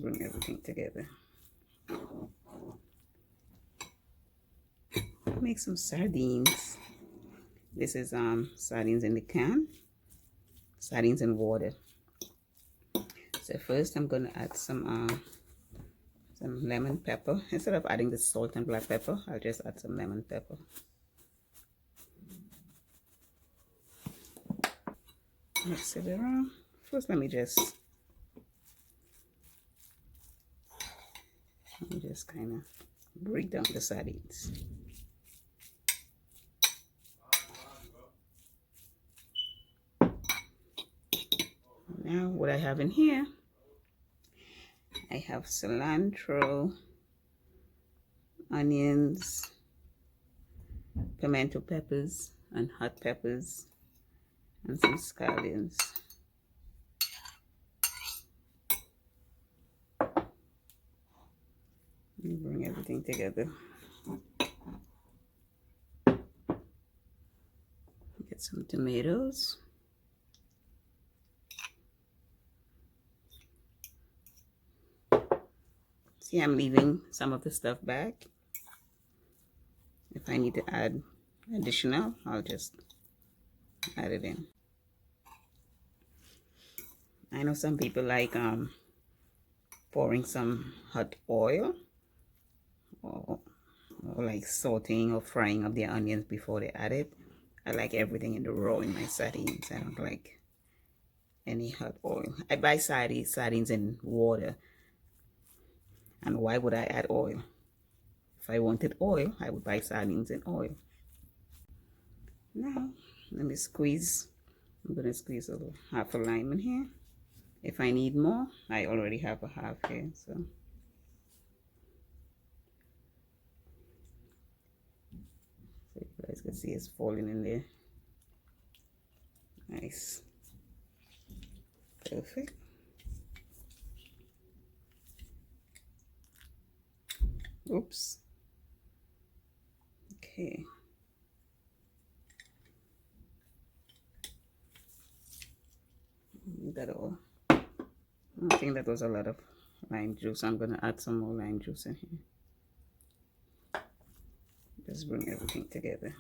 Bring everything together. Make some sardines. This is sardines in the can, sardines in water. So first I'm gonna add some lemon pepper. Instead of adding the salt and black pepper, I'll just add some lemon pepper. Mix it around. First let me just kind of break down the sardines. Now what I have in here, I have cilantro, onions, pimento peppers and hot peppers, and some scallions. Bring everything together. Get some tomatoes. See, I'm leaving some of the stuff back. If I need to add additional, I'll just add it in. I know some people like pouring some hot oil or like sauteing or frying up their onions before they add it. I like everything in the raw in my sardines. I don't like any hot oil. I buy sardines in water. And why would I add oil? If I wanted oil, I would buy sardines in oil. Now, let me squeeze. I'm going to squeeze half a lime in here. If I need more, I already have a half here. So you guys can see it's falling in there. Nice. Perfect. Oops. Okay. That all. I think that was a lot of lime juice. I'm gonna add some more lime juice in here. Just bring everything together.